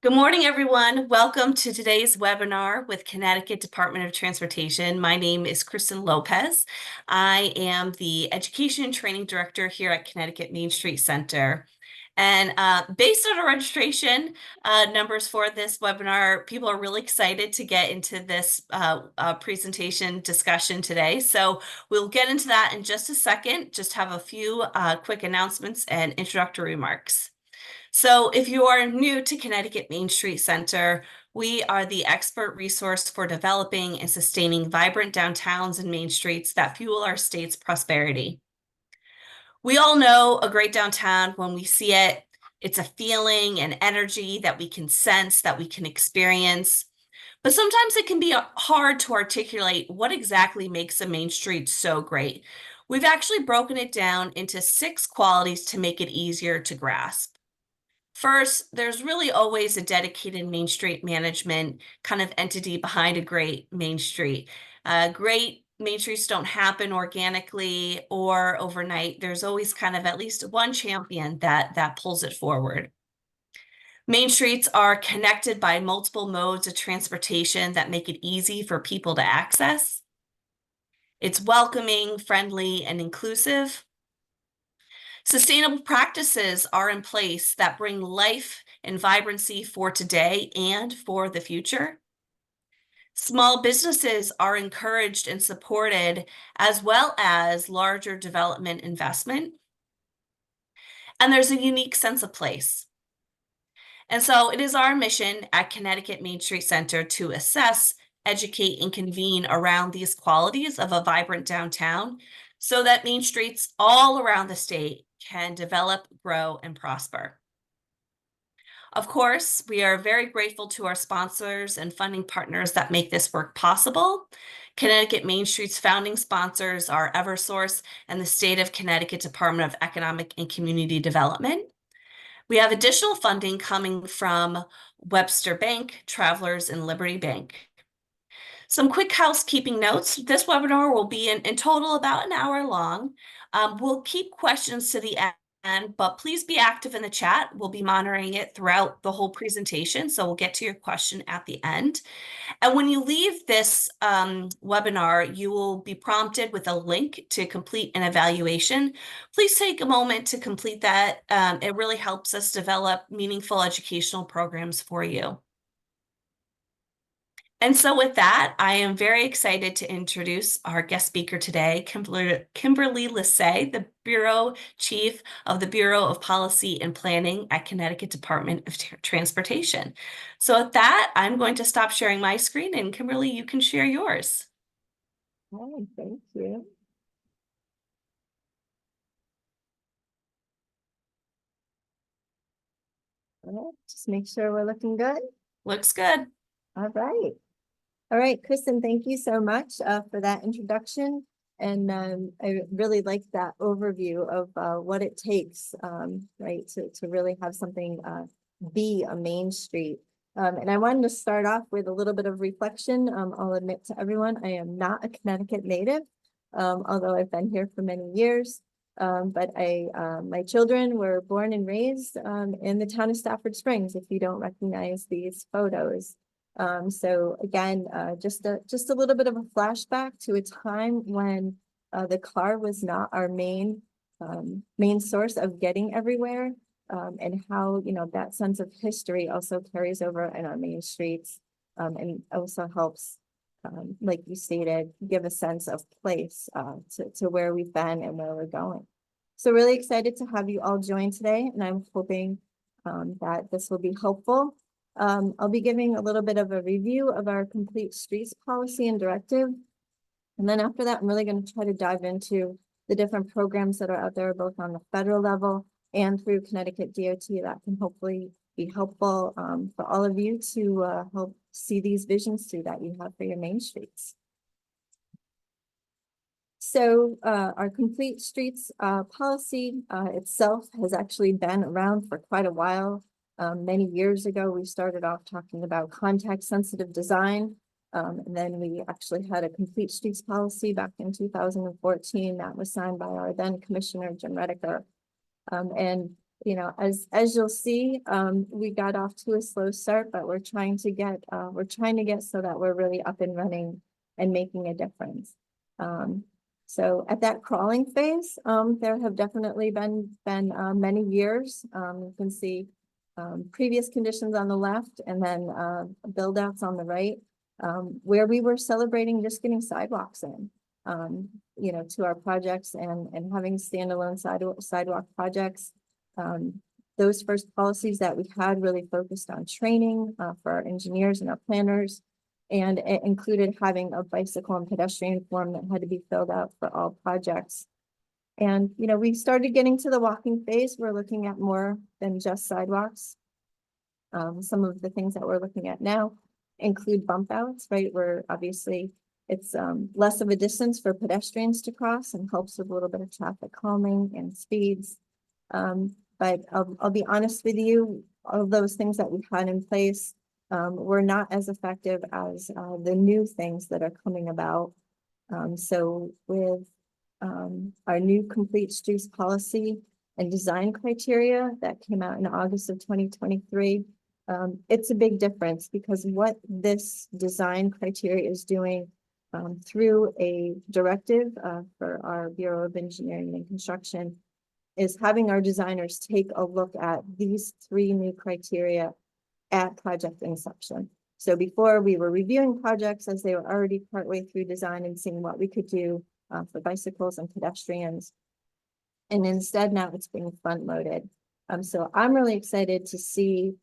Good morning, everyone. Welcome to today's webinar with Connecticut Department of Transportation. My name is Kristen Lopez. I am the Education and Training Director here at Connecticut Main Street Center. And based on our registration numbers for this webinar, people are really excited to get into this presentation discussion today. So we'll get into that in just a second. Just have a few quick announcements and introductory remarks. So if you are new to Connecticut Main Street Center, we are the expert resource for developing and sustaining vibrant downtowns and main streets that fuel our state's prosperity. We all know a great downtown when we see it. It's a feeling and energy that we can sense, that we can experience. But sometimes it can be hard to articulate what exactly makes a main street so great. We've actually broken it down into 6 qualities to make it easier to grasp. First, there's really always a dedicated Main Street management kind of entity behind a great Main Street. Great Main Streets don't happen organically or overnight. There's always kind of at least one champion that pulls it forward. Main streets are connected by multiple modes of transportation that make it easy for people to access. It's welcoming, friendly, and inclusive. Sustainable practices are in place that bring life and vibrancy for today and for the future. Small businesses are encouraged and supported, as well as larger development investment. And there's a unique sense of place. And so it is our mission at Connecticut Main Street Center to assess, educate, and convene around these qualities of a vibrant downtown so that main streets all around the state can develop, grow, and prosper. Of course, we are very grateful to our sponsors and funding partners that make this work possible. Connecticut Main Street's founding sponsors are Eversource and the State of Connecticut Department of Economic and Community Development. We have additional funding coming from Webster Bank, Travelers, and Liberty Bank. Some quick housekeeping notes. This webinar will be in total about an hour long. We'll keep questions to the end, but please be active in the chat. We'll be monitoring it throughout the whole presentation, so we'll get to your question at the end. And when you leave this webinar, you will be prompted with a link to complete an evaluation. Please take a moment to complete that. It really helps us develop meaningful educational programs for you. And so with that, I am very excited to introduce our guest speaker today, Kimberly Lesay, the Bureau Chief of the Bureau of Policy and Planning at Connecticut Department of Transportation. So with that, I'm going to stop sharing my screen, and Kimberly, you can share yours. Oh, thank you. All right, just make sure we're looking good. Looks good. All right. All right, Kristen, thank you so much for that introduction. And I really like that overview of what it takes, right, to really have something be a main street. And I wanted to start off with a little bit of reflection. I'll admit to everyone, I am not a Connecticut native, although I've been here for many years. But my children were born and raised in the town of Stafford Springs, if you don't recognize these photos. So again, just a little bit of a flashback to a time when the car was not our main source of getting everywhere, and how, you know, that sense of history also carries over in our main streets, and also helps, like you stated, give a sense of place to where we've been and where we're going. So really excited to have you all join today, and I'm hoping that this will be helpful. I'll be giving a little bit of a review of our complete streets policy and directive. And then after that, I'm really going to try to dive into the different programs that are out there, both on the federal level and through Connecticut DOT, that can hopefully be helpful for all of you to help see these visions through that you have for your main streets. So our complete streets policy itself has actually been around for quite a while. Many years ago, we started off talking about context sensitive design. And then we actually had a complete streets policy back in 2014 that was signed by our then Commissioner, Jim Redeker. And you know, as you'll see, we got off to a slow start, but we're trying to get so that we're really up and running and making a difference. So at that crawling phase, there have definitely been many years. You can see previous conditions on the left, and then build outs on the right, where we were celebrating just getting sidewalks in, you know, to our projects, and having standalone sidewalk projects. Those first policies that we had really focused on training for our engineers and our planners, and it included having a bicycle and pedestrian form that had to be filled out for all projects. And, you know, we started getting to the walking phase. We're looking at more than just sidewalks. Some of the things that we're looking at now include bump outs, right? Where obviously it's less of a distance for pedestrians to cross and helps with a little bit of traffic calming and speeds. But I'll be honest with you, all of those things that we've had in place were not as effective as the new things that are coming about. So with our new complete streets policy and design criteria that came out in August of 2023, it's a big difference, because what this design criteria is doing through a directive for our Bureau of Engineering and Construction is having our designers take a look at these 3 new criteria at project inception. So before, we were reviewing projects as they were already partway through design and seeing what we could do for bicycles and pedestrians. And instead now it's being front loaded. So I'm really excited to see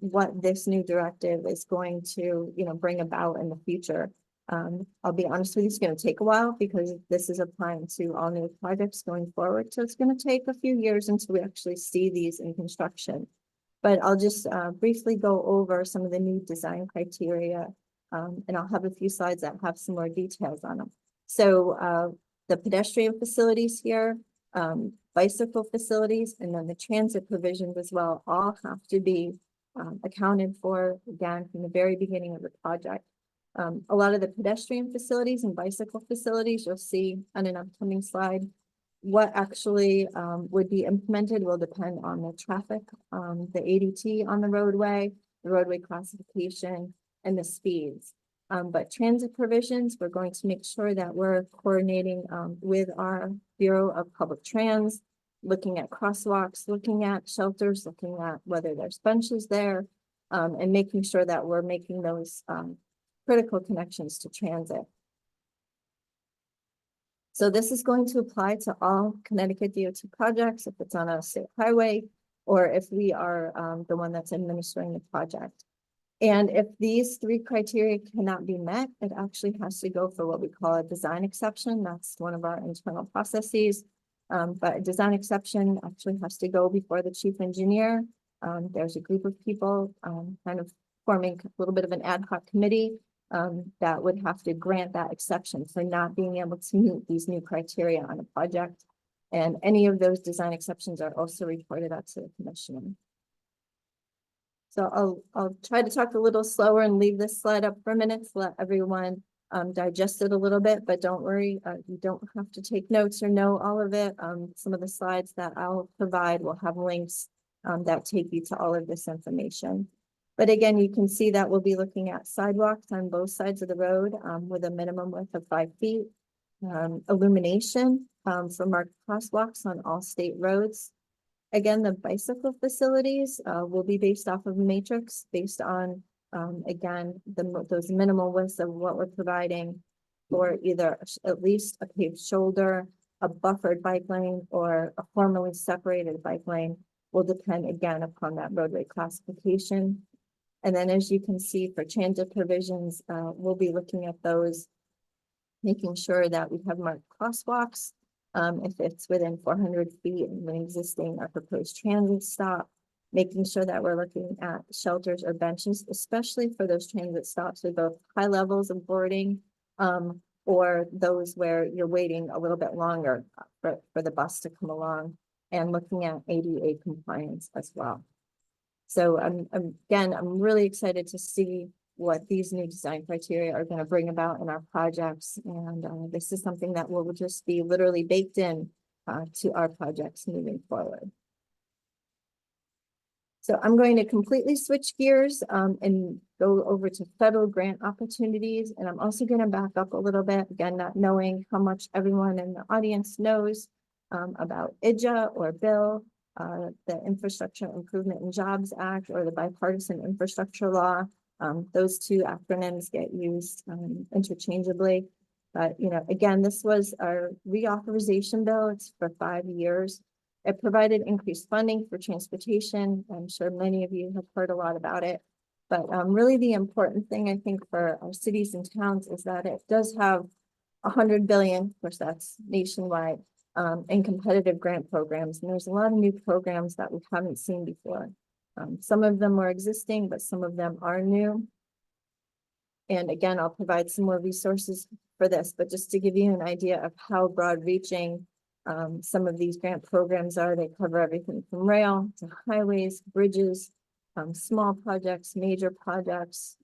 what this new directive is going to, you know, bring about in the future. I'll be honest with you, it's going to take a while, because this is applying to all new projects going forward. So it's going to take a few years until we actually see these in construction. But I'll just briefly go over some of the new design criteria, and I'll have a few slides that have some more details on them. So the pedestrian facilities here, bicycle facilities, and then the transit provisions as well, all have to be accounted for, again, from the very beginning of the project. A lot of the pedestrian facilities and bicycle facilities, you'll see on an upcoming slide, what actually would be implemented will depend on the traffic, the ADT on the roadway classification, and the speeds. But transit provisions, we're going to make sure that we're coordinating with our Bureau of Public Trans, looking at crosswalks, looking at shelters, looking at whether there's benches there, and making sure that we're making those critical connections to transit. So this is going to apply to all Connecticut DOT projects, if it's on a state highway, or if we are the one that's administering the project. And if these 3 criteria cannot be met, it actually has to go for what we call a design exception. That's one of our internal processes. But a design exception actually has to go before the chief engineer. There's a group of people kind of forming a little bit of an ad hoc committee that would have to grant that exception for not being able to meet these new criteria on a project. And any of those design exceptions are also reported out to the commissioner. So I'll try to talk a little slower and leave this slide up for a minute to let everyone digest it a little bit, but don't worry, you don't have to take notes or know all of it. Some of the slides that I'll provide will have links that take you to all of this information. But again, you can see that we'll be looking at sidewalks on both sides of the road with a minimum width of 5 feet. Illumination for marked crosswalks on all state roads. Again, the bicycle facilities will be based off of a matrix based on, again, those minimal widths of what we're providing for either at least a paved shoulder, a buffered bike lane, or a formally separated bike lane. Will depend again upon that roadway classification. And then as you can see for transit provisions, we'll be looking at those, making sure that we have marked crosswalks if it's within 400 feet of an existing or proposed transit stop, making sure that we're looking at shelters or benches, especially for those transit stops with both high levels of boarding or those where you're waiting a little bit longer for the bus to come along, and looking at ADA compliance as well. So again, I'm really excited to see what these new design criteria are going to bring about in our projects. And this is something that will just be literally baked in to our projects moving forward. So I'm going to completely switch gears and go over to federal grant opportunities. And I'm also going to back up a little bit, again, not knowing how much everyone in the audience knows about IJA or Bill, the Infrastructure Improvement and Jobs Act, or the Bipartisan Infrastructure Law. Those two acronyms get used interchangeably. But, you know, again, this was our reauthorization bill. It's for 5 years. It provided increased funding for transportation. I'm sure many of you have heard a lot about it. But really the important thing, I think, for our cities and towns is that it does have 100 billion, of course, that's nationwide, in competitive grant programs. And there's a lot of new programs that we haven't seen before. Some of them are existing, but some of them are new. And again, I'll provide some more resources for this, but just to give you an idea of how broad reaching some of these grant programs are. They cover everything from rail to highways, bridges, small projects, major projects.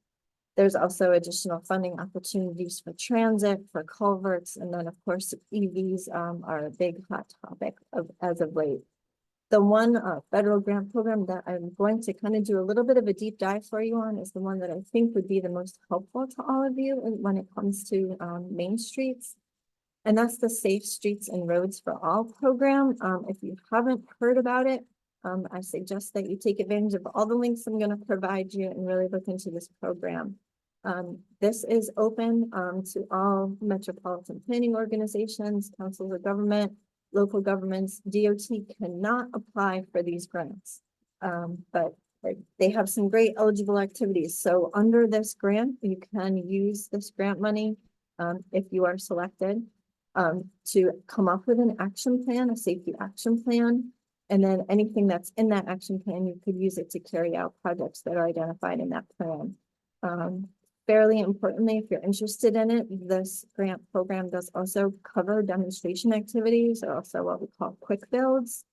There's also additional funding opportunities for transit, for culverts, and then of course EVs are a big hot topic as of late. The one federal grant program that I'm going to kind of do a little bit of a deep dive for you on is the one that I think would be the most helpful to all of you when it comes to main streets. And that's the Safe Streets and Roads for All program. If you haven't heard about it, I suggest that you take advantage of all the links I'm going to provide you and really look into this program. This is open to all metropolitan planning organizations, councils of government, local governments. DOT cannot apply for these grants, but they have some great eligible activities. So under this grant, you can use this grant money if you are selected. To come up with an action plan, a safety action plan, and then anything that's in that action plan, you could use it to carry out projects that are identified in that plan. Fairly importantly, if you're interested in it, this grant program does also cover demonstration activities, or also what we call quick builds.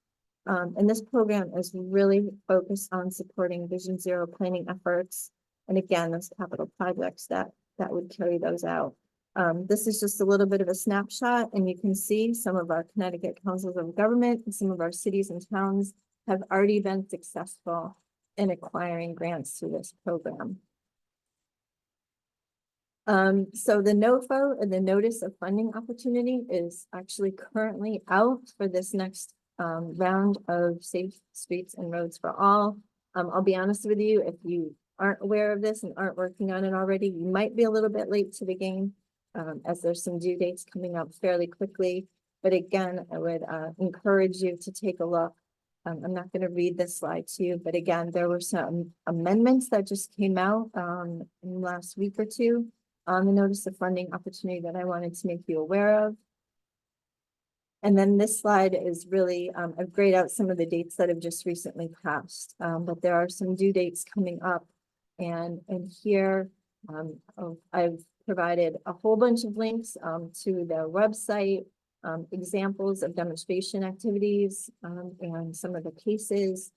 And this program is really focused on supporting Vision Zero planning efforts. And again, those capital projects that would carry those out. This is just a little bit of a snapshot, and you can see some of our Connecticut councils of government and some of our cities and towns have already been successful in acquiring grants through this program. So the NOFO, the Notice of Funding Opportunity, is actually currently out for this next round of Safe Streets and Roads for All. I'll be honest with you, if you aren't aware of this and aren't working on it already, you might be a little bit late to the game. As there's some due dates coming up fairly quickly. But again, I would encourage you to take a look. I'm not going to read this slide to you, but again, there were some amendments that just came out in the last week or two on the Notice of Funding Opportunity that I wanted to make you aware of. And then this slide is really, I've grayed out some of the dates that have just recently passed, but there are some due dates coming up. And here I've provided a whole bunch of links to the website, examples of demonstration activities, and some of the cases,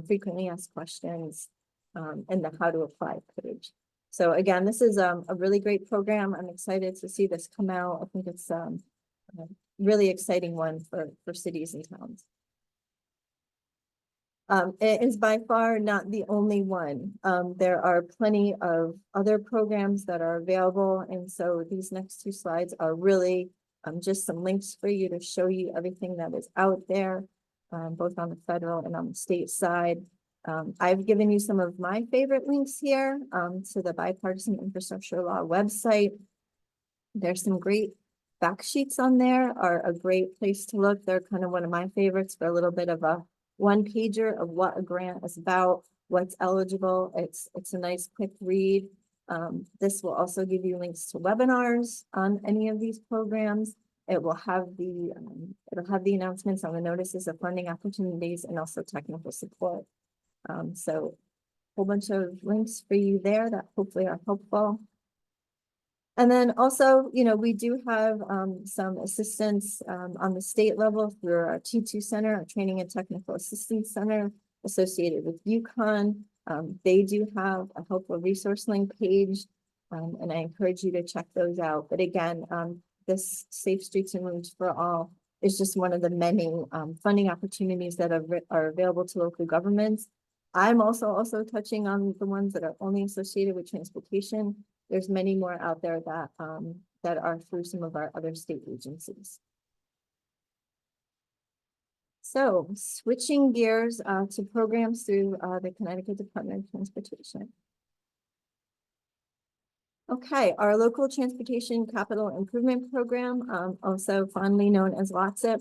frequently asked questions, and the how to apply page. So again, this is a really great program. I'm excited to see this come out. I think it's a really exciting one for cities and towns. It is by far not the only one. There are plenty of other programs that are available. And so these next two slides are really just some links for you to show you everything that is out there, both on the federal and on the state side. I've given you some of my favorite links here to the Bipartisan Infrastructure Law website. There's some great fact sheets on there, are a great place to look. They're kind of one of my favorites for a little bit of a one pager of what a grant is about, what's eligible. It's a nice quick read. This will also give you links to webinars on any of these programs. It will have the announcements on the notices of funding opportunities and also technical support. So a whole bunch of links for you there that hopefully are helpful. And then also, you know, we do have some assistance on the state level through our T2 Center, our Training and Technical Assistance Center associated with UConn. They do have a helpful resource link page, and I encourage you to check those out. But again, this Safe Streets and Roads for All is just one of the many funding opportunities that are available to local governments. I'm also touching on the ones that are only associated with transportation. There's many more out there that that are through some of our other state agencies. So switching gears to programs through the Connecticut Department of Transportation. Okay, our local transportation capital improvement program, also fondly known as LOTSIP,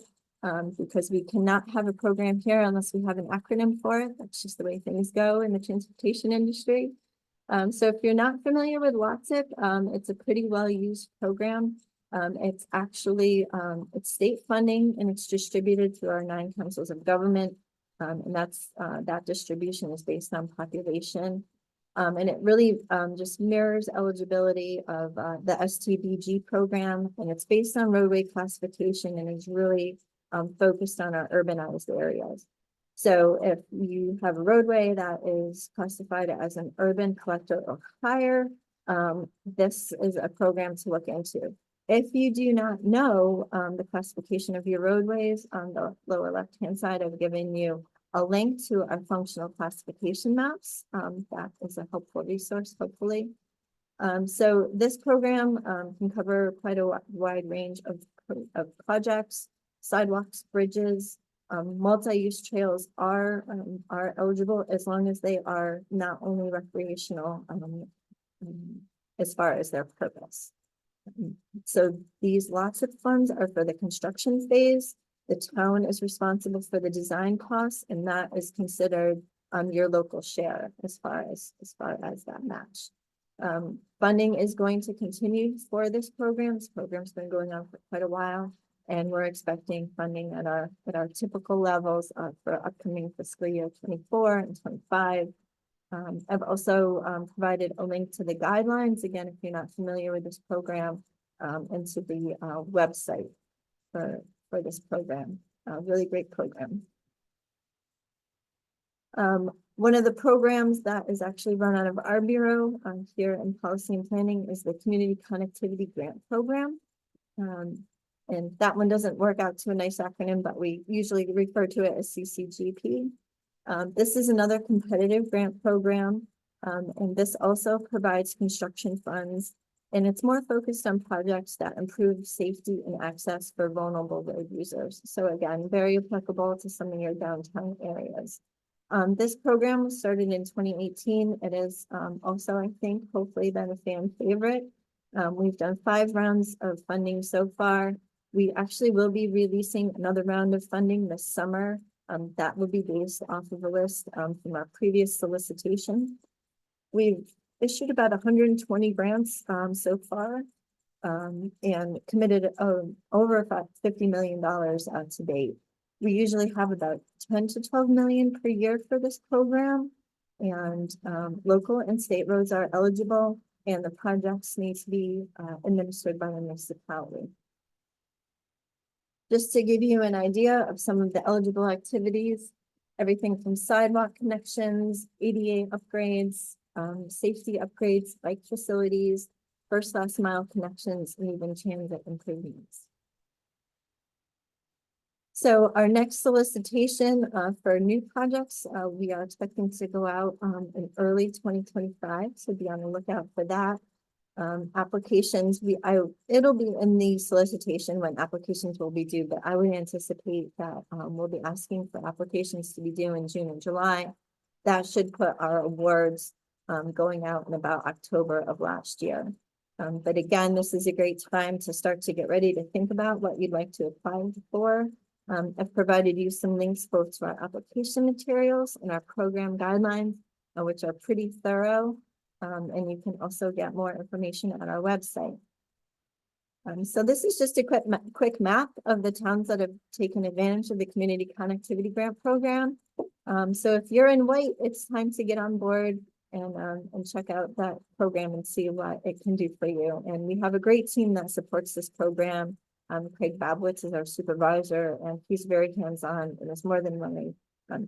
because we cannot have a program here unless we have an acronym for it. That's just the way things go in the transportation industry. So if you're not familiar with LOTSIP, it's a pretty well-used program. It's actually it's state funding and it's distributed through our 9 councils of government. And that's that distribution is based on population. And it really just mirrors eligibility of the STBG program, and it's based on roadway classification and is really focused on our urbanized areas. So if you have a roadway that is classified as an urban collector or higher, this is a program to look into. If you do not know the classification of your roadways, on the lower left-hand side, I've given you a link to our functional classification maps. That is a helpful resource, hopefully. So this program can cover quite a wide range of projects, sidewalks, bridges, multi-use trails are eligible as long as they are not only recreational as far as their purpose. So these lots of funds are for the construction phase. The town is responsible for the design costs, and that is considered your local share as far as that match. Funding is going to continue for this program. This program's been going on for quite a while, and we're expecting funding at our typical levels for upcoming fiscal year 24 and 25. I've also provided a link to the guidelines, again, if you're not familiar with this program, and to the website for this program. Really great program. One of the programs that is actually run out of our bureau here in policy and planning is the Community Connectivity Grant Program. And that one doesn't work out to a nice acronym, but we usually refer to it as CCGP. This is another competitive grant program, and this also provides construction funds, and it's more focused on projects that improve safety and access for vulnerable road users. So again, very applicable to some of your downtown areas. This program was started in 2018. It is also, I think, hopefully been a fan favorite. We've done 5 rounds of funding so far. We actually will be releasing another round of funding this summer. That will be based off of a list from our previous solicitation. We've issued about 120 grants so far and committed over about $50 million to date. We usually have about 10 to 12 million per year for this program, and local and state roads are eligible, and the projects need to be administered by the municipality. Just to give you an idea of some of the eligible activities, everything from sidewalk connections, ADA upgrades, safety upgrades, bike facilities, first last mile connections, and even transit improvements. So our next solicitation for new projects, we are expecting to go out in early 2025, so be on the lookout for that. Applications, it'll be in the solicitation when applications will be due, but I would anticipate that we'll be asking for applications to be due in June and July. That should put our awards going out in about October of last year. But again, this is a great time to start to get ready to think about what you'd like to apply for. I've provided you some links both to our application materials and our program guidelines, which are pretty thorough. And you can also get more information on our website. So this is just a quick map of the towns that have taken advantage of the Community Connectivity Grant Program. So if you're in white, it's time to get on board and check out that program and see what it can do for you. And we have a great team that supports this program. Craig Babwitz is our supervisor, and he's very hands-on and is more than willing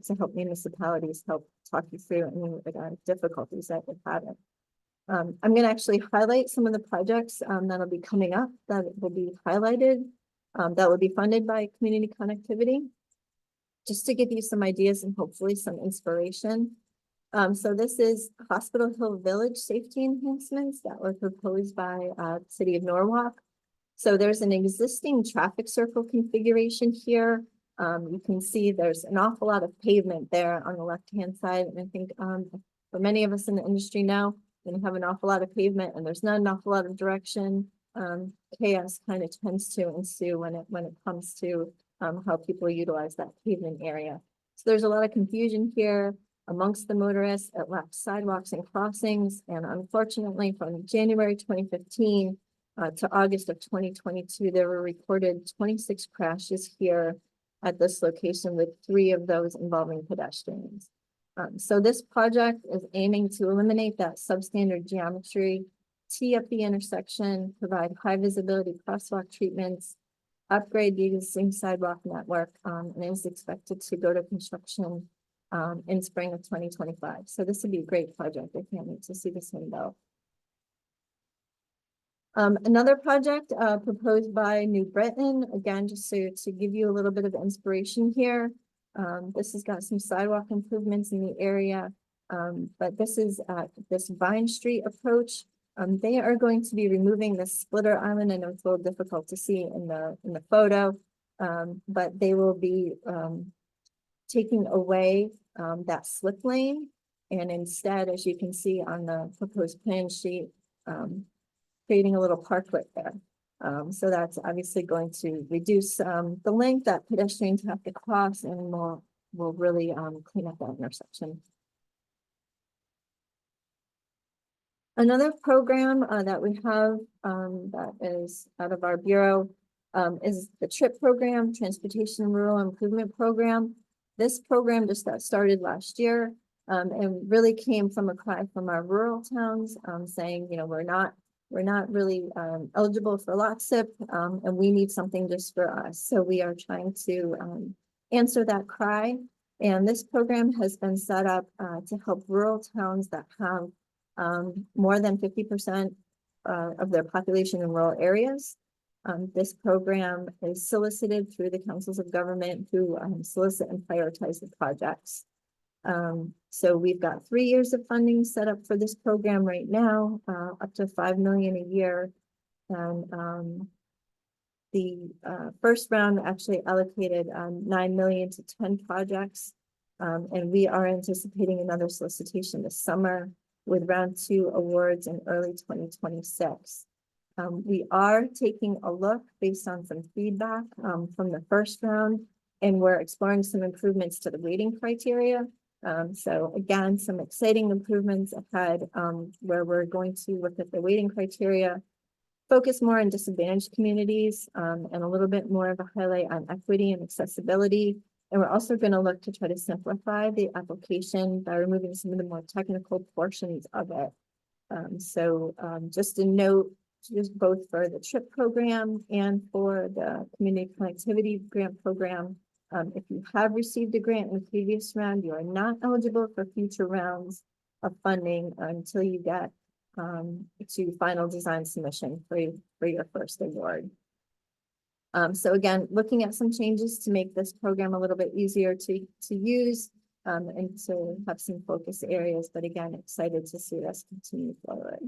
to help municipalities help talk you through any difficulties that they're having. I'm going to actually highlight some of the projects that'll be coming up that will be highlighted that will be funded by Community Connectivity, just to give you some ideas and hopefully some inspiration. So this is Hospital Hill Village safety enhancements that were proposed by the City of Norwalk. So there's an existing traffic circle configuration here. You can see there's an awful lot of pavement there on the left-hand side. And I think for many of us in the industry now, when you have an awful lot of pavement and there's not an awful lot of direction, chaos kind of tends to ensue when it comes to how people utilize that pavement area. So there's a lot of confusion here amongst the motorists. It lacks sidewalks and crossings. And unfortunately, from January 2015 to August of 2022, there were recorded 26 crashes here at this location, with 3 of those involving pedestrians. So this project is aiming to eliminate that substandard geometry, tee up the intersection, provide high visibility crosswalk treatments, upgrade the existing sidewalk network, and is expected to go to construction in spring of 2025. So this would be a great project. I can't wait to see this one go. Another project proposed by New Britain, again, just to give you a little bit of inspiration here. This has got some sidewalk improvements in the area, but this is this Vine Street approach. They are going to be removing the splitter island. I know it's a little difficult to see in the photo, but they will be taking away that slip lane, and instead, as you can see on the proposed plan sheet, creating a little parklet there. So that's obviously going to reduce the length that pedestrians have to cross, and will really clean up that intersection. Another program that we have that is out of our bureau is the TRIP program, Transportation Rural Improvement Program. This program just got started last year and really came from a cry from our rural towns saying, you know, we're not really eligible for LOTSIP, and we need something just for us. So we are trying to answer that cry. And this program has been set up to help rural towns that have more than 50% of their population in rural areas. This program is solicited through the councils of government who solicit and prioritize the projects. So we've got 3 years of funding set up for this program right now, up to $5 million a year. And the first round actually allocated $9 million to 10 projects. And we are anticipating another solicitation this summer, with round 2 awards in early 2026. We are taking a look based on some feedback from the first round, and we're exploring some improvements to the weighting criteria. So again, some exciting improvements ahead where we're going to look at the weighting criteria, focus more on disadvantaged communities, and a little bit more of a highlight on equity and accessibility. And we're also going to look to try to simplify the application by removing some of the more technical portions of it. Just a note, just both for the TRIP program and for the community connectivity grant program, if you have received a grant in the previous round, you are not eligible for future rounds of funding until you get to final design submission for your first award. So again, looking at some changes to make this program a little bit easier to use and to have some focus areas, but again, excited to see us continue forward.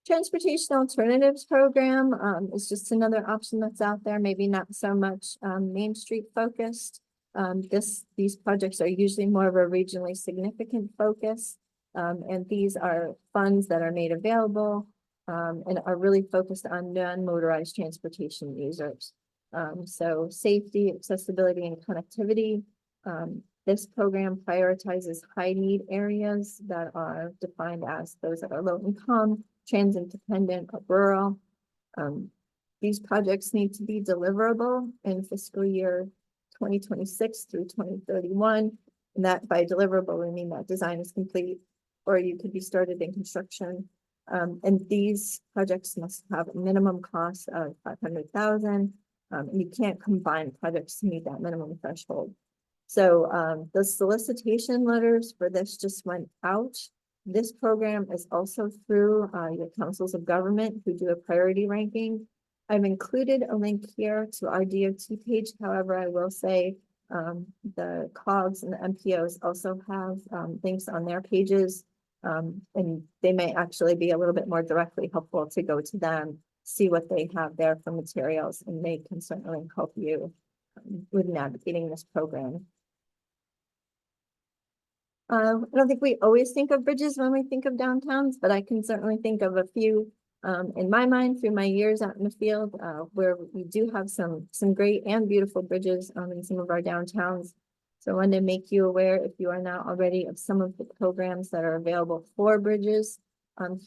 Transportation Alternatives Program is just another option that's out there, maybe not so much Main Street focused. These projects are usually more of a regionally significant focus, and these are funds that are made available and are really focused on non-motorized transportation users. So safety, accessibility, and connectivity. This program prioritizes high need areas that are defined as those that are low income, transit dependent, or rural. These projects need to be deliverable in fiscal year 2026 through 2031. And that by deliverable, we mean that design is complete, or you could be started in construction. And these projects must have a minimum cost of $500,000. And you can't combine projects to meet that minimum threshold. So the solicitation letters for this just went out. This program is also through your councils of government who do a priority ranking. I've included a link here to our DOT page. However, I will say The COGS and the MPOs also have links on their pages. And they may actually be a little bit more directly helpful to go to them, see what they have there for materials, and they can certainly help you with navigating this program. I don't think we always think of bridges when we think of downtowns, but I can certainly think of a few in my mind through my years out in the field where we do have some great and beautiful bridges in some of our downtowns. So I wanted to make you aware, if you are not already, of some of the programs that are available for bridges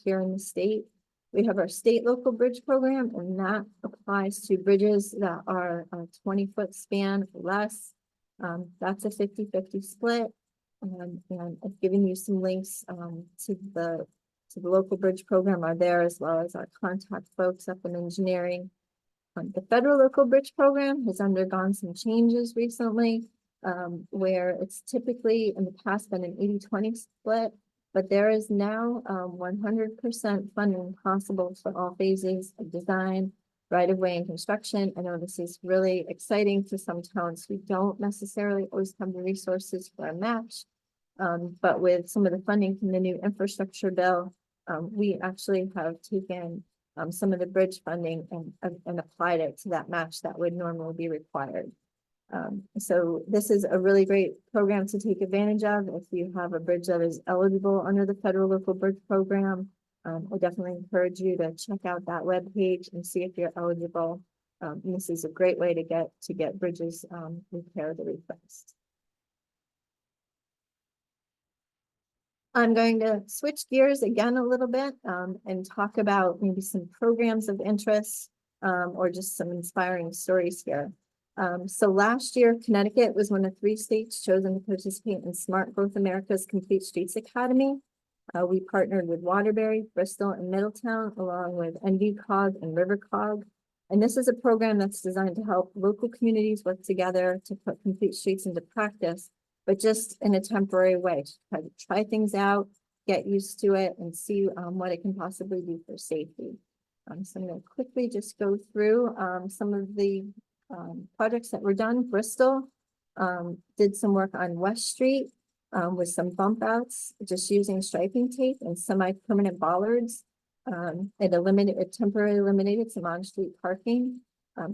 here in the state. We have our state local bridge program, and that applies to bridges that are a 20-foot span or less. That's a 50-50 split. And I've given you some links to the local bridge program are there, as well as our contact folks up in engineering. The federal local bridge program has undergone some changes recently, where it's typically in the past been an 80-20 split, but there is now 100% funding possible for all phases of design, right-of-way, and construction. I know this is really exciting to some towns who don't necessarily always have the resources for a match. But with some of the funding from the new infrastructure bill, we actually have taken some of the bridge funding and applied it to that match that would normally be required. So this is a really great program to take advantage of if you have a bridge that is eligible under the federal local bridge program. I definitely encourage you to check out that webpage and see if you're eligible. This is a great way to get bridges repaired or replaced. I'm going to switch gears again a little bit and talk about maybe some programs of interest or just some inspiring stories here. So last year, Connecticut was one of 3 states chosen to participate in Smart Growth America's Complete Streets Academy. We partnered with Waterbury, Bristol, and Middletown, along with NVCOG and RiverCog. And this is a program that's designed to help local communities work together to put complete streets into practice, but just in a temporary way, to try things out, get used to it, and see what it can possibly do for safety. So I'm going to quickly just go through some of the projects that were done. Bristol did some work on West Street with some bump outs, just using striping tape and semi-permanent bollards. It temporarily eliminated some on-street parking,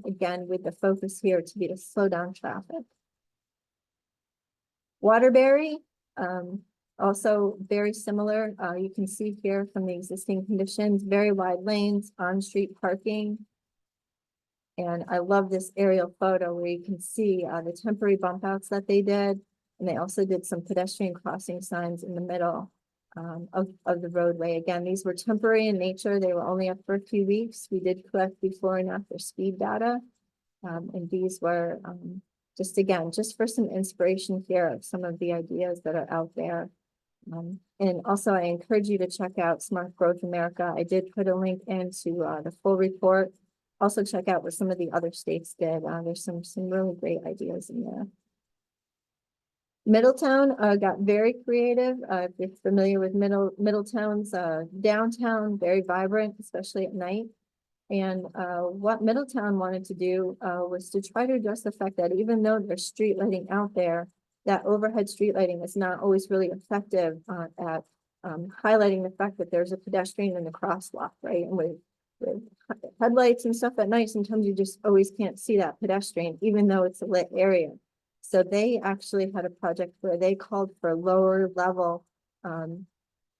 again, with the focus here to be to slow down traffic. Waterbury, also very similar. You can see here from the existing conditions, very wide lanes, on-street parking. And I love this aerial photo where you can see the temporary bump outs that they did. And they also did some pedestrian crossing signs in the middle of the roadway. Again, these were temporary in nature. They were only up for a few weeks. We did collect before and after speed data. And these were just for some inspiration here of some of the ideas that are out there. And also I encourage you to check out Smart Growth America. I did put a link into the full report. Also check out what some of the other states did. There's some really great ideas in there. Middletown got very creative. If you're familiar with Middletown's downtown, very vibrant, especially at night. And what Middletown wanted to do was to try to address the fact that even though there's street lighting out there, that overhead street lighting is not always really effective at highlighting the fact that there's a pedestrian in the crosswalk, right? And with headlights and stuff at night, sometimes you just always can't see that pedestrian, even though it's a lit area. So they actually had a project where they called for lower level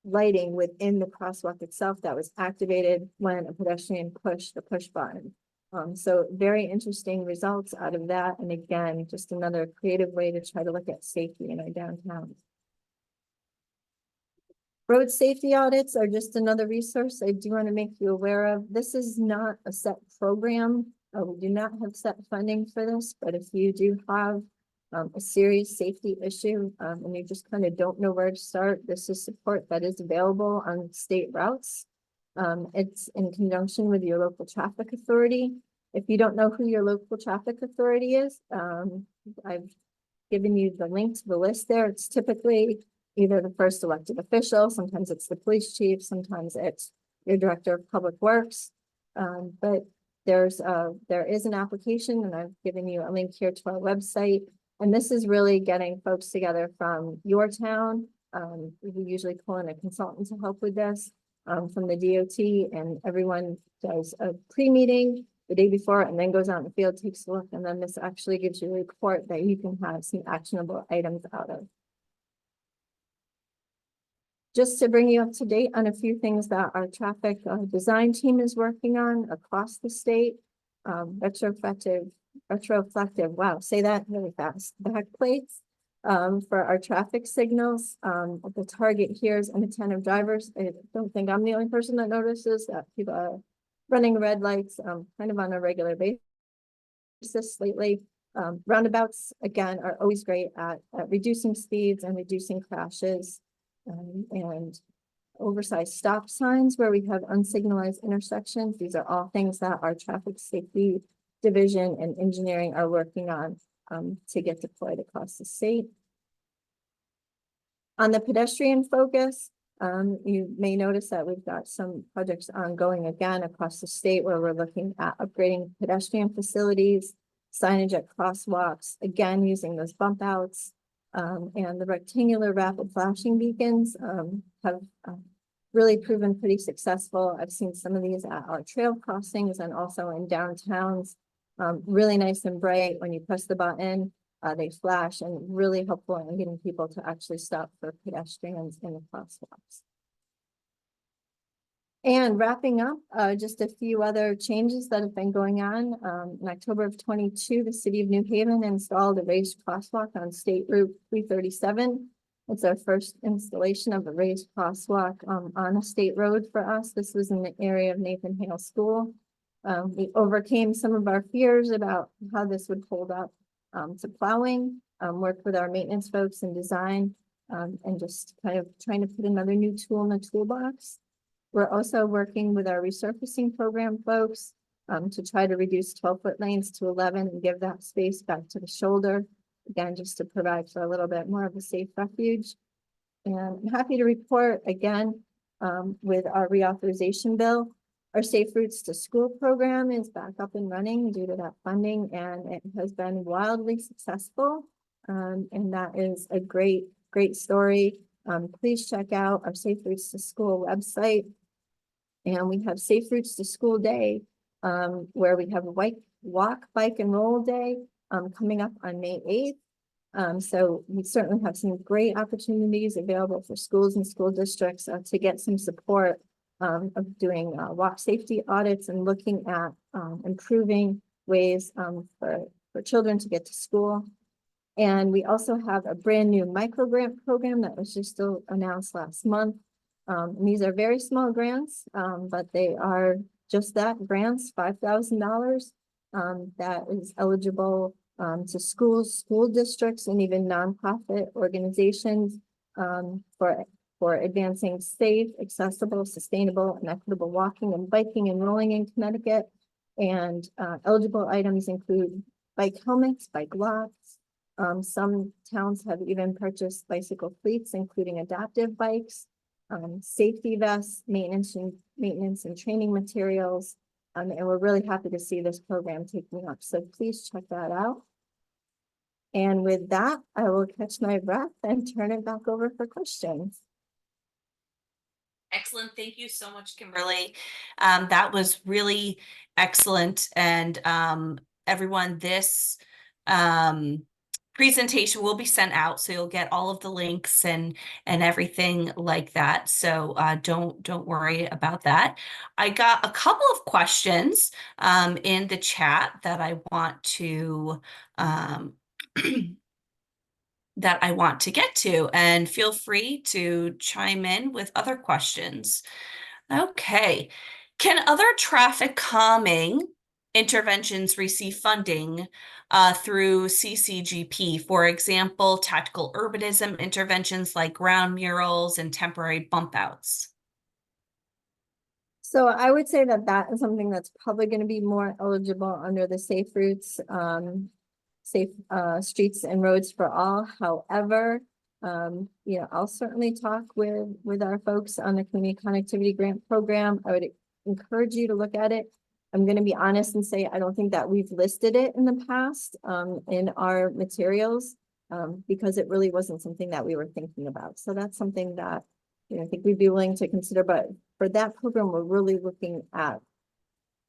lighting within the crosswalk itself that was activated when a pedestrian pushed the push button. So very interesting results out of that. And again, just another creative way to try to look at safety in our downtown. Road safety audits are just another resource I do want to make you aware of. This is not a set program. We do not have set funding for this, but if you do have a serious safety issue and you just kind of don't know where to start, this is support that is available on state routes. It's in conjunction with your local traffic authority. If you don't know who your local traffic authority is, I've given you the link to the list there. It's typically either the first elected official, sometimes it's the police chief, sometimes it's your director of public works. But there is an application, and I've given you a link here to our website. And this is really getting folks together from your town. We usually pull in a consultant to help with this, from the DOT, and everyone does a pre-meeting the day before and then goes out in the field, takes a look, and then this actually gives you a report that you can have some actionable items out of. Just to bring you up to date on a few things that our traffic design team is working on across the state. Retroflective, wow, say that really fast, back plates for our traffic signals. The target here is inattentive drivers. I don't think I'm the only person that notices that people are running red lights kind of on a regular basis lately. Roundabouts, again, are always great at reducing speeds and reducing crashes. And oversized stop signs where we have unsignalized intersections. These are all things that our traffic safety division and engineering are working on to get deployed across the state. On the pedestrian focus, you may notice that we've got some projects ongoing again across the state where we're looking at upgrading pedestrian facilities, signage at crosswalks, again, using those bump outs. And the rectangular rapid flashing beacons have really proven pretty successful. I've seen some of these at our trail crossings and also in downtowns. Really nice and bright. When you press the button, they flash, and really helpful in getting people to actually stop for pedestrians in the crosswalks. And wrapping up, just a few other changes that have been going on. In October of 22, the city of New Haven installed a raised crosswalk on State Route 337. It's our first installation of a raised crosswalk on a state road for us. This was in the area of Nathan Hale School. We overcame some of our fears about how this would hold up to plowing, worked with our maintenance folks in design, and just kind of trying to put another new tool in the toolbox. We're also working with our resurfacing program folks to try to reduce 12-foot lanes to 11 and give that space back to the shoulder. Again, just to provide for a little bit more of a safe refuge. And I'm happy to report again with our reauthorization bill, our Safe Routes to School program is back up and running due to that funding, and it has been wildly successful. And that is a great story. Please check out our Safe Routes to School website. And we have Safe Routes to School Day, where we have a walk, bike, and roll day coming up on May 8th. So we certainly have some great opportunities available for schools and school districts to get some support of doing walk safety audits and looking at improving ways for children to get to school. And we also have a brand new micro grant program that was just announced last month. And these are very small grants, but they are just that, grants, $5,000 that is eligible to schools, school districts, and even nonprofit organizations for advancing safe, accessible, sustainable, and equitable walking and biking and rolling in Connecticut. And eligible items include bike helmets, bike locks. Some towns have even purchased bicycle fleets, including adaptive bikes, safety vests, maintenance and training materials. And we're really happy to see this program taking up. So please check that out. And with that, I will catch my breath and turn it back over for questions. Excellent. Thank you so much, Kimberly. That was really excellent. And everyone, this presentation will be sent out, so you'll get all of the links and everything like that. So don't worry about that. I got a couple of questions in the chat that I want to get to, and feel free to chime in with other questions. Okay. Can other traffic calming interventions receive funding through CCGP? For example, tactical urbanism interventions like ground murals and temporary bump outs. So I would say that is something that's probably going to be more eligible under the Safe Routes, Safe Streets and Roads for All. However, I'll certainly talk with our folks on the Community Connectivity Grant Program. I would encourage you to look at it. I'm gonna be honest and say, I don't think that we've listed it in the past, in our materials, because it really wasn't something that we were thinking about. So that's something that, you know, I think we'd be willing to consider, but for that program, we're really looking at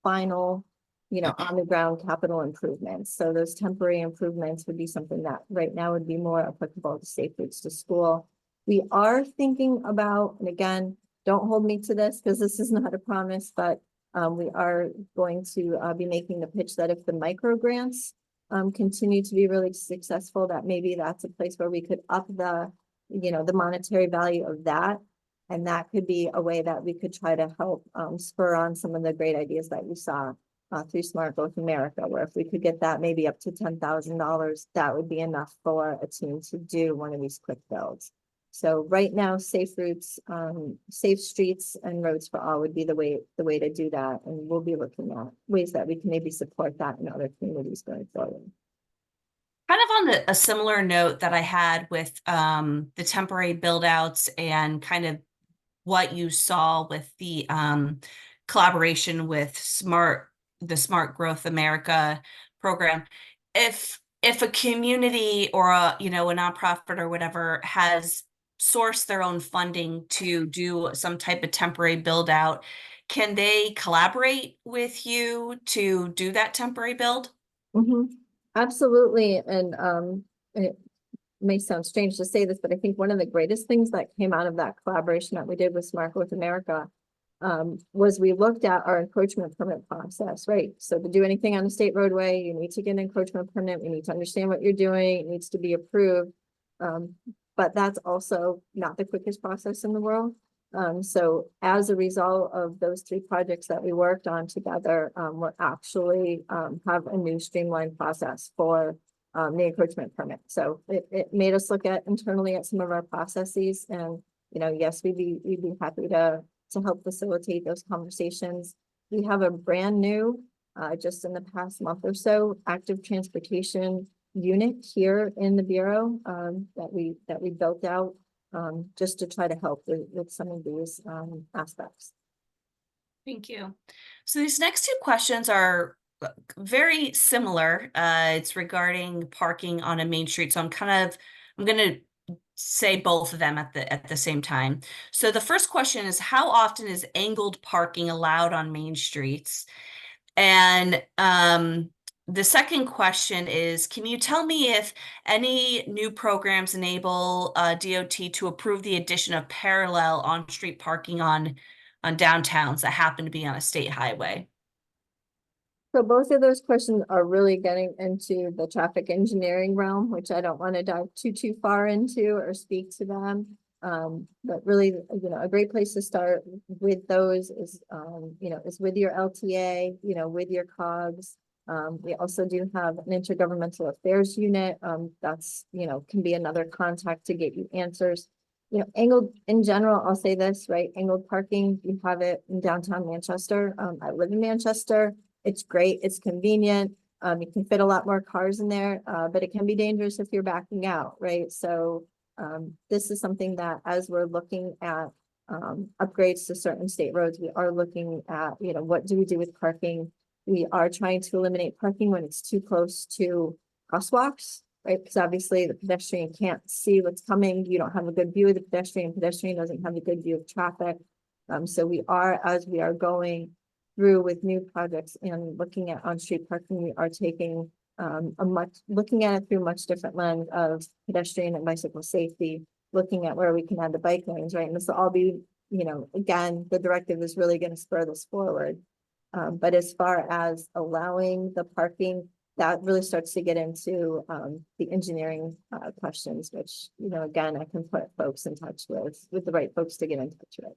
final, you know, on the ground capital improvements. So those temporary improvements would be something that right now would be more applicable to safe routes to school. We are thinking about, and again, don't hold me to this because this is not a promise, but we are going to be making the pitch that if the micro grants continue to be really successful, that maybe that's a place where we could up the, you know, the monetary value of that. And that could be a way that we could try to help spur on some of the great ideas that you saw through Smart Growth America, where if we could get that maybe up to $10,000, that would be enough for a team to do one of these quick builds. So right now, safe routes, safe streets and roads for all would be the way to do that. And we'll be looking at ways that we can maybe support that in other communities going forward. Kind of on a similar note that I had with the temporary build outs and kind of what you saw with the collaboration with the Smart Growth America program. If a community or a, you know, a nonprofit or whatever has sourced their own funding to do some type of temporary build out, can they collaborate with you to do that temporary build? Mhm. Absolutely. And it may sound strange to say this, but I think one of the greatest things that came out of that collaboration that we did with Smart Growth America was we looked at our encroachment permit process, right? So to do anything on a state roadway, you need to get an encroachment permit. We need to understand what you're doing. It needs to be approved. But that's also not the quickest process in the world. So as a result of those three projects that we worked on together, we're actually have a new streamlined process for the encroachment permit. So it made us look at internally at some of our processes, and you know, yes, we'd be happy to help facilitate those conversations. We have a brand new, just in the past month or so, active transportation unit here in the Bureau that we built out just to try to help with some of these aspects. Thank you. So these next two questions are very similar. It's regarding parking on a main street. So I'm going to say both of them at the same time. So the first question is, how often is angled parking allowed on main streets? And the second question is, can you tell me if any new programs enable DOT to approve the addition of parallel on-street parking on downtowns that happen to be on a state highway? So both of those questions are really getting into the traffic engineering realm, which I don't want to dive too far into or speak to them. But really, you know, a great place to start with those is, you know, is with your LTA, you know, with your COGS. We also do have an intergovernmental affairs unit. That's, you know, can be another contact to get you answers. You know, angled in general, I'll say this, right? Angled parking, you have it in downtown Manchester. I live in Manchester. It's great. It's convenient. You can fit a lot more cars in there, but it can be dangerous if you're backing out, right? So this is something that as we're looking at upgrades to certain state roads, we are looking at, you know, what do we do with parking? We are trying to eliminate parking when it's too close to crosswalks, right? Because obviously the pedestrian can't see what's coming. You don't have a good view of the pedestrian. Pedestrian doesn't have a good view of traffic. So we are, as we are going through with new projects and looking at on-street parking, we are taking looking at it through a much different lens of pedestrian and bicycle safety, looking at where we can add the bike lanes, right? And this will all be, you know, again, the directive is really going to spur this forward. But as far as allowing the parking, that really starts to get into the engineering questions, which, you know, again, I can put folks in touch with the right folks to get in touch with.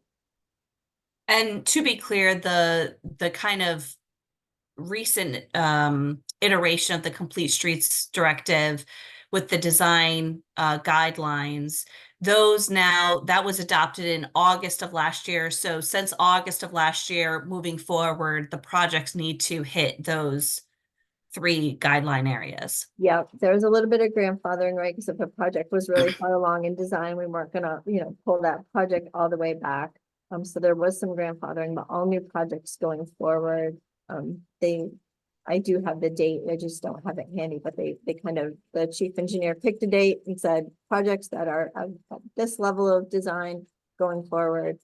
And to be clear, the kind of recent iteration of the Complete Streets Directive with the design guidelines, those now, that was adopted in August of last year. So since August of last year, moving forward, the projects need to hit those three guideline areas. Yeah, there was a little bit of grandfathering, right? Because if a project was really far along in design, we weren't gonna, you know, pull that project all the way back. So there was some grandfathering, but all new projects going forward I do have the date, I just don't have it handy, but they kind of, the chief engineer picked a date and said, projects that are at this level of design going forward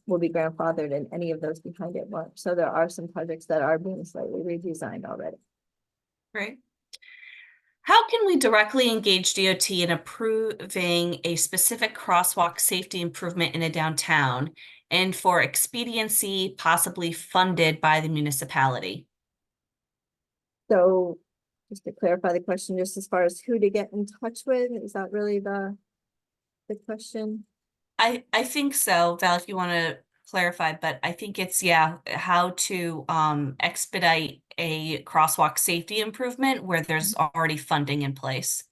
will be grandfathered, and any of those behind it won't. So there are some projects that are being slightly redesigned already. Right. How can we directly engage DOT in approving a specific crosswalk safety improvement in a downtown and for expediency possibly funded by the municipality? So just to clarify the question, just as far as who to get in touch with, is that really the question? I think so, Val, if you want to clarify, but I think it's, yeah, how to expedite a crosswalk safety improvement where there's already funding in place.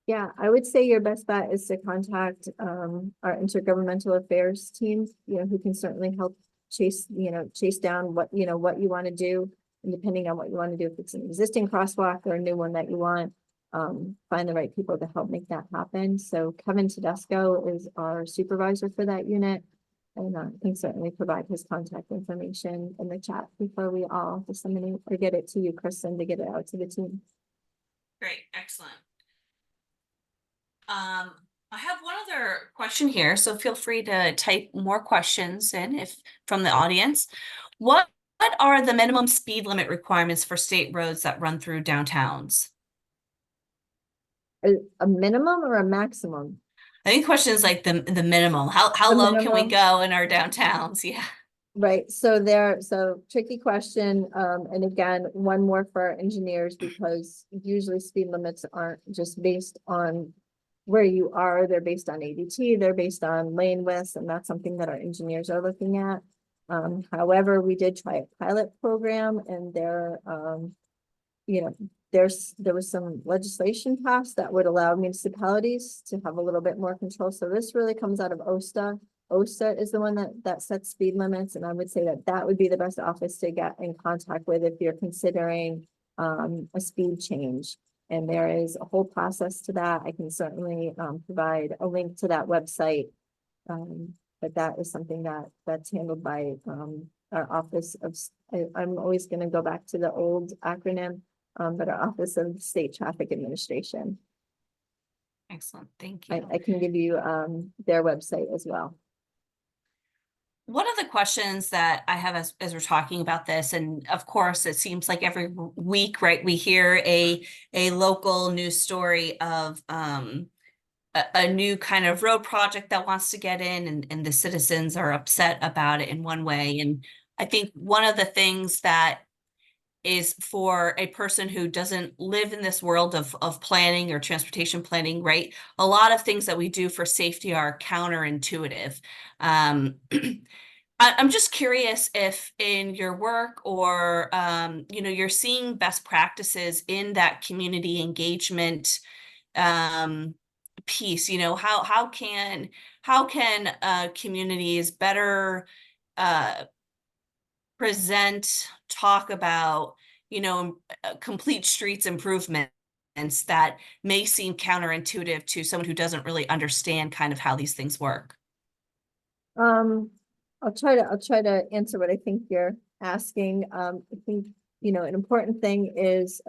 Yeah, I would say your best bet is to contact our intergovernmental affairs team, who can certainly help chase down what you want to do. And depending on what you want to do, if it's an existing crosswalk or a new one that you want, find the right people to help make that happen. So Kevin Tedesco is our supervisor for that unit, and can certainly provide his contact information in the chat before we all disseminate or get it to you, Kristen, to get it out to the team. Great, excellent. I have one other question here, so feel free to type more questions in if from the audience. What are the minimum speed limit requirements for state roads that run through downtowns? A minimum or a maximum? I think the question is like the minimum. How The low can we minimum. go in our downtowns? Yeah. Right, so tricky question, and again, one more for our engineers, because usually speed limits aren't just based on where you are, they're based on ADT, they're based on lane widths, and that's something that our engineers are looking at. However, we did try a pilot program, and there was some legislation passed that would allow municipalities to have a little bit more control, so this really comes out of OSTA. OSTA is the one that sets speed limits, and I would say that would be the best office to get in contact with if you're considering a speed change. And there is a whole process to that. I can certainly provide a link to that website. But that is something that's handled by our Office of, I'm always going to go back to the old acronym, but our Office of State Traffic Administration. Excellent, thank you. I can give you their website as well. One of the questions that I have as we're talking about this, and of course, it seems like every week, right, we hear a local news story of a new kind of road project that wants to get in, and the citizens are upset about it in one way. And I think one of the things that is for a person who doesn't live in this world of planning or transportation planning, right? A lot of things that we do for safety are counterintuitive. I'm just curious if in your work or you're seeing best practices in that community engagement piece. How can communities better present, talk about complete streets improvements that may seem counterintuitive to someone who doesn't really understand kind of how these things work? I'll try to answer what I think you're asking. I think, an important thing is,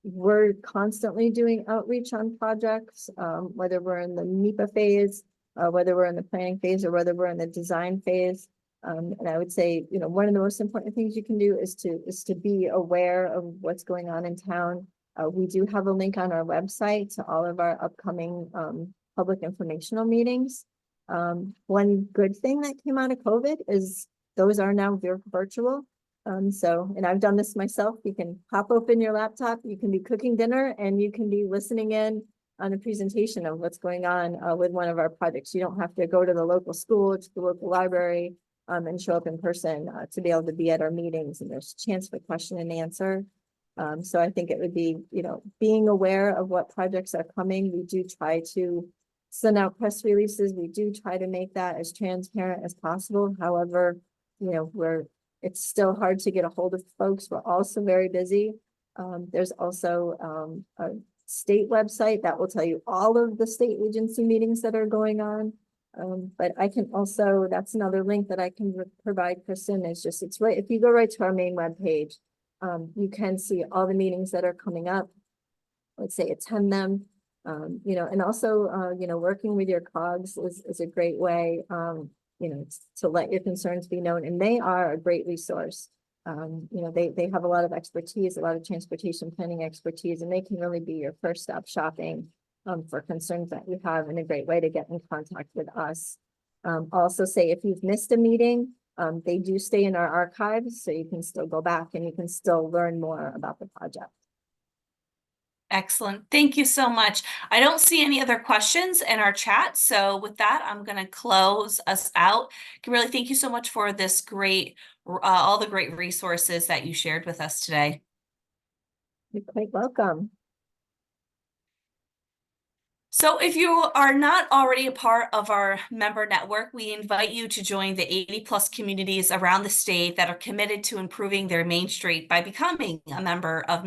we're constantly doing outreach on projects, whether we're in the NEPA phase, whether we're in the planning phase, or whether we're in the design phase. And I would say, one of the most important things you can do is to be aware of what's going on in town. We do have a link on our website to all of our upcoming public informational meetings. One good thing that came out of COVID is those are now virtual. And I've done this myself. You can pop open your laptop, you can be cooking dinner, and you can be listening in on a presentation of what's going on with one of our projects. You don't have to go to the local school, to the local library, and show up in person to be able to be at our meetings, and there's a chance for question and answer. So I think it would be, being aware of what projects are coming. We do try to send out press releases. We do try to make that as transparent as possible. However, it's still hard to get a hold of folks. We're also very busy. There's also a state website that will tell you all of the state agency meetings that are going on. But I can also, that's another link that I can provide Kristen. It's just, it's right, if you go right to our main webpage, you can see all the meetings that are coming up. Let's say attend them, you know, and also, you know, working with your COGS is a great way, you know, to let your concerns be known, and they are a great resource. You know, they have a lot of expertise, a lot of transportation planning expertise, and they can really be your first stop shopping for concerns that you have, and a great way to get in contact with us. Also say if you've missed a meeting, they do stay in our archives, so you can still go back and you can still learn more about the project. Excellent. Thank you so much. I don't see any other questions in our chat. So with that, I'm going to close us out. Kimberly, thank you so much for this great, all the great resources that you shared with us today. You're quite welcome. So if you are not already a part of our member network, we invite you to join the 80+ communities around the state that are committed to improving their Main Street by becoming a member of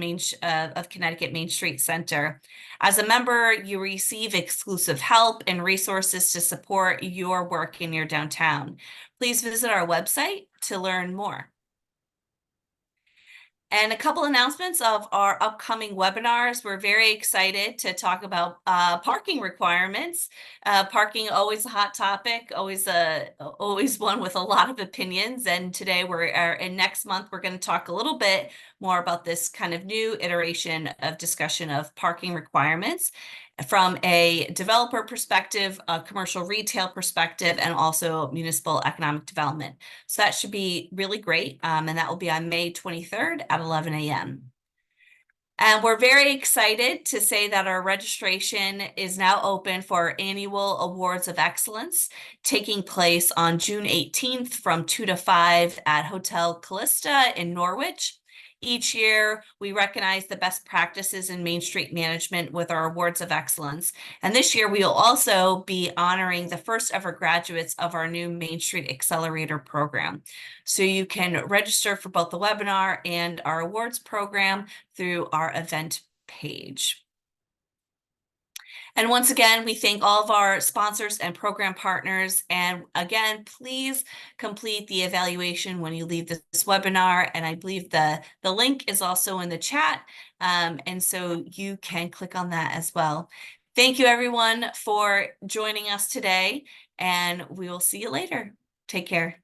Connecticut Main Street Center. As a member, you receive exclusive help and resources to support your work in your downtown. Please visit our website to learn more. And a couple announcements of our upcoming webinars. We're very excited to talk about parking requirements. Parking, always a hot topic, always one with a lot of opinions. And today and next month, we're going to talk a little bit more about this kind of new iteration of discussion of parking requirements from a developer perspective, a commercial retail perspective, and also municipal economic development. So that should be really great. And that will be on May 23rd at 11 a.m. And we're very excited to say that our registration is now open for our annual Awards of Excellence, taking place on June 18th from 2 to 5 at Hotel Callista in Norwich. Each year, we recognize the best practices in Main Street management with our Awards of Excellence. And this year, we will also be honoring the first ever graduates of our new Main Street Accelerator program. So you can register for both the webinar and our awards program through our event page. And once again, we thank all of our sponsors and program partners. And again, please complete the evaluation when you leave this webinar. And I believe the link is also in the chat. And so you can click on that as well. Thank you, everyone, for joining us today. And we will see you later. Take care.